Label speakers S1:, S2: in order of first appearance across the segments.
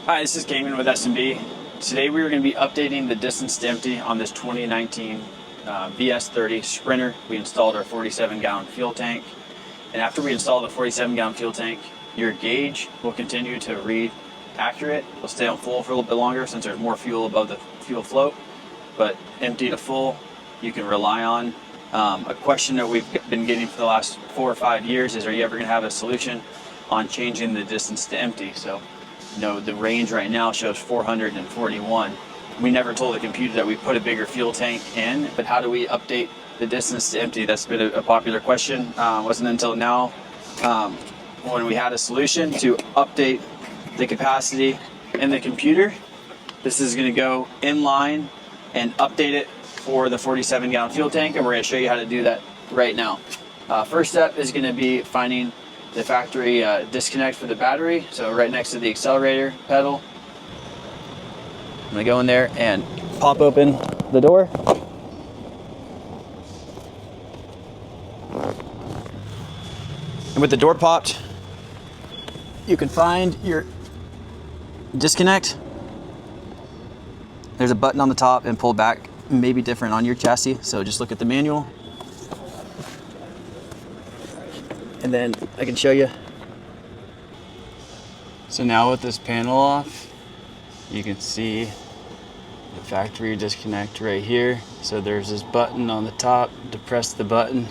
S1: Hi, this is Cayman with S&B. Today we are going to be updating the distance to empty on this 2019 VS30 Sprinter. We installed our 47-gallon fuel tank, and after we install the 47-gallon fuel tank, your gauge will continue to read accurate. It'll stay on full for a little bit longer since there's more fuel above the fuel float, but empty to full you can rely on. A question that we've been getting for the last 4 or 5 years is, are you ever going to have a solution on changing the distance to empty? So, you know, the range right now shows 441. We never told the computer that we put a bigger fuel tank in, but how do we update the distance to empty? That's been a popular question. Wasn't until now when we had a solution to update the capacity in the computer. This is going to go in line and update it for the 47-gallon fuel tank, and we're going to show you how to do that right now. First step is going to be finding the factory disconnect for the battery, so right next to the accelerator pedal. I'm going to go in there and pop open the door. And with the door popped, you can find your disconnect. There's a button on the top and pull back. May be different on your chassis, so just look at the manual. And then I can show you. So now with this panel off, you can see the factory disconnect right here. So there's this button on the top to press the button,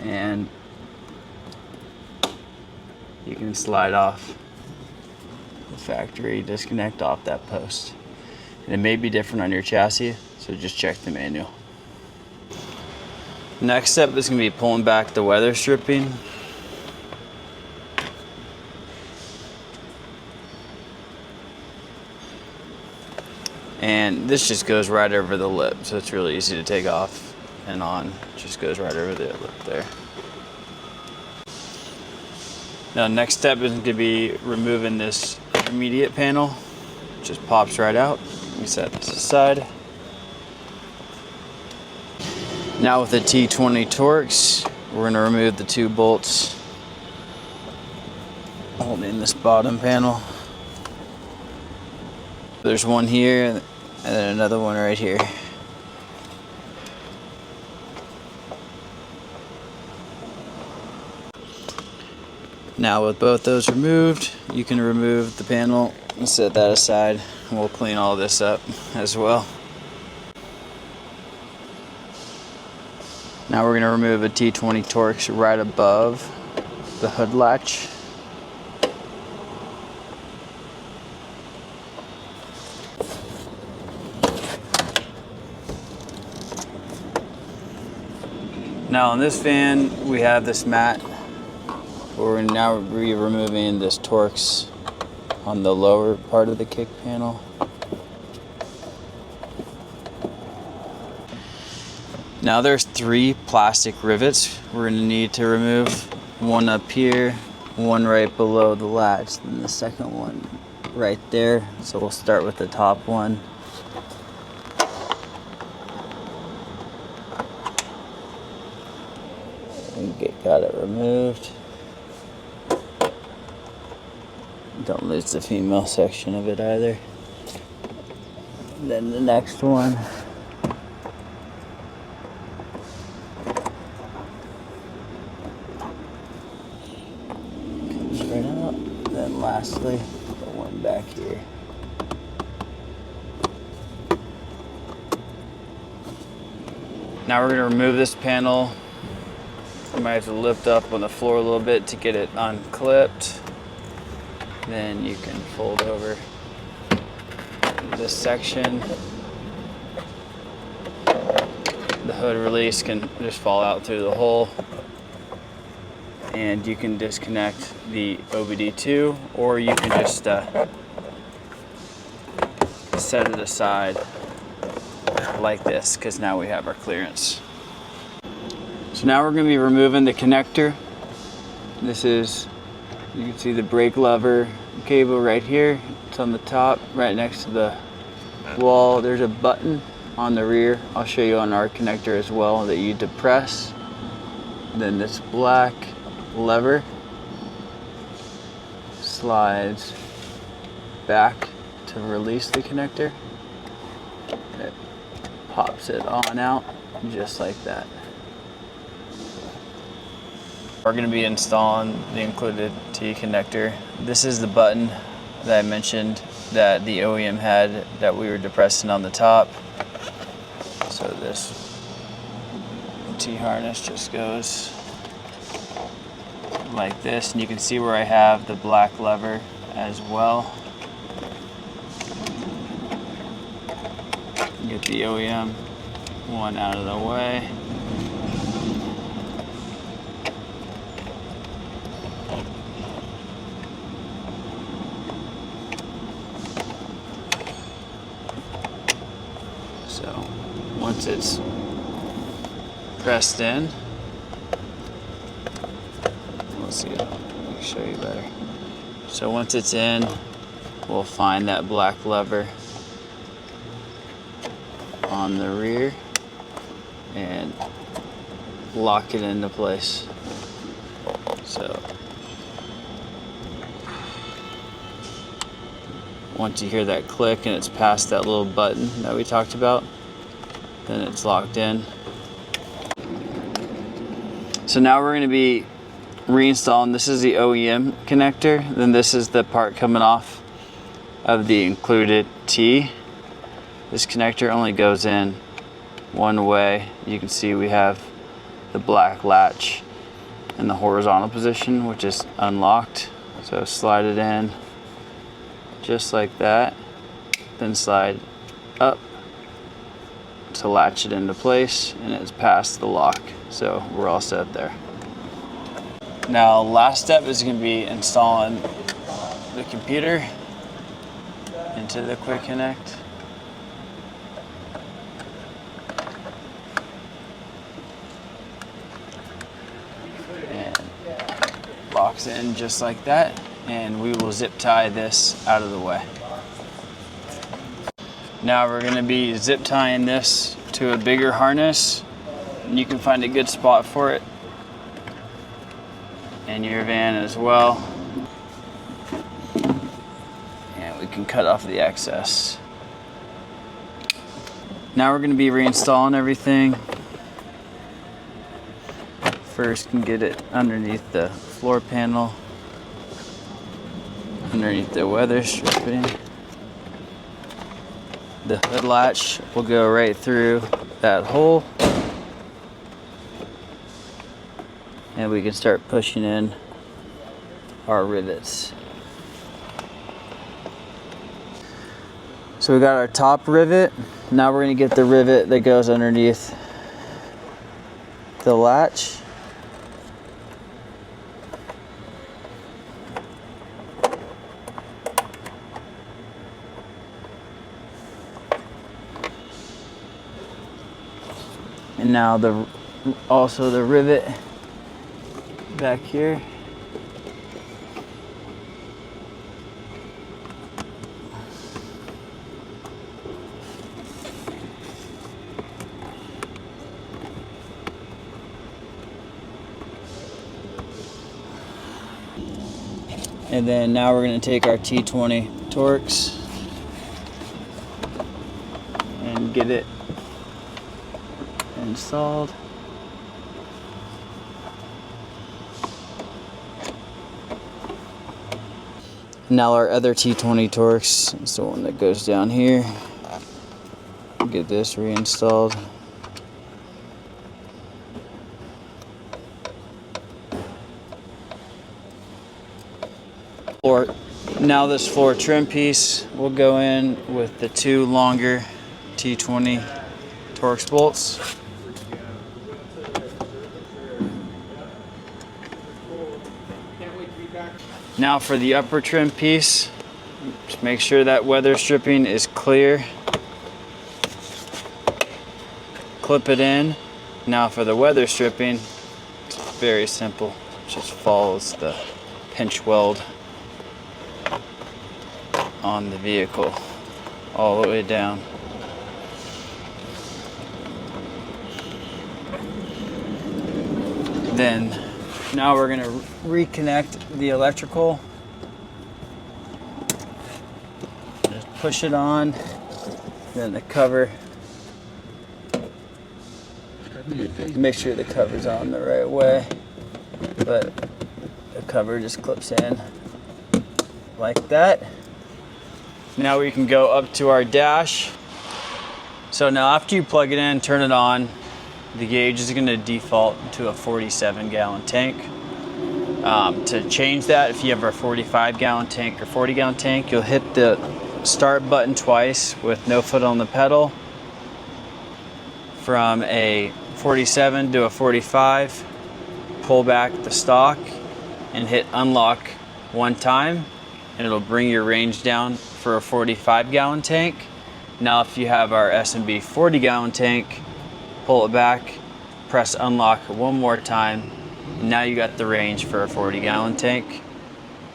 S1: and you can slide off the factory disconnect off that post. And it may be different on your chassis, so just check the manual. Next step is going to be pulling back the weather stripping. And this just goes right over the lip, so it's really easy to take off and on. It just goes right over the lip there. Now next step is going to be removing this intermediate panel. It just pops right out. Let me set this aside. Now with the T20 Torx, we're going to remove the 2 bolts holding this bottom panel. There's one here and then another one right here. Now with both those removed, you can remove the panel and set that aside, and we'll clean all this up as well. Now we're going to remove a T20 Torx right above the hood latch. Now on this fan, we have this mat where we're now removing this Torx on the lower part of the kick panel. Now there's 3 plastic rivets we're going to need to remove. One up here, one right below the latch, and the second one right there. So we'll start with the top one. And got it removed. Don't lose the female section of it either. And then the next one. Comes right out. And then lastly, the one back here. Now we're going to remove this panel. You might have to lift up on the floor a little bit to get it unclipped. Then you can fold over this section. The hood release can just fall out through the hole, and you can disconnect the OBD2, or you can just set it aside like this, because now we have our clearance. So now we're going to be removing the connector. This is, you can see the brake lever cable right here. It's on the top, right next to the wall. There's a button on the rear. I'll show you on our connector as well that you depress. Then this black lever slides back to release the connector. It pops it on out just like that. We're going to be installing the included T connector. This is the button that I mentioned that the OEM had that we were depressing on the top. So this T harness just goes like this, and you can see where I have the black lever as well. Get the OEM one out of the way. So once it's pressed in, let's see, let me show you better. So once it's in, we'll find that black lever on the rear and lock it into place. So once you hear that click and it's past that little button that we talked about, then it's locked in. So now we're going to be reinstalling. This is the OEM connector, then this is the part coming off of the included T. This connector only goes in one way. You can see we have the black latch in the horizontal position, which is unlocked. So slide it in just like that, then slide up to latch it into place, and it's past the lock. So we're all set there. Now, last step is going to be installing the computer into the quick connect. And locks in just like that, and we will zip tie this out of the way. Now we're going to be zip tying this to a bigger harness, and you can find a good spot for it in your van as well. And we can cut off the excess. Now we're going to be reinstalling everything. First, can get it underneath the floor panel, underneath the weather stripping. The hood latch will go right through that hole, and we can start pushing in our rivets. So we got our top rivet. Now we're going to get the rivet that goes underneath the latch. And now also the rivet back here. And then now we're going to take our T20 Torx and get it installed. Now our other T20 Torx is the one that goes down here. Get this reinstalled. Now this floor trim piece will go in with the two longer T20 Torx bolts. Now for the upper trim piece, just make sure that weather stripping is clear. Clip it in. Now for the weather stripping, it's very simple. It just follows the pinch weld on the vehicle all the way down. Then now we're going to reconnect the electrical push it on, then the cover. Make sure the cover's on the right way, but the cover just clips in like that. Now we can go up to our dash. So now after you plug it in, turn it on, the gauge is going to default to a 47-gallon tank. To change that, if you have a 45-gallon tank or 40-gallon tank, you'll hit the start button twice with no foot on the pedal. From a 47 to a 45, pull back the stock and hit unlock one time, and it'll bring your range down for a 45-gallon tank. Now if you have our S&B 40-gallon tank, pull it back, press unlock one more time, and now you got the range for a 40-gallon tank.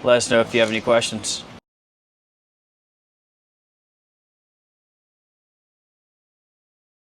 S1: Let us know if you have any questions.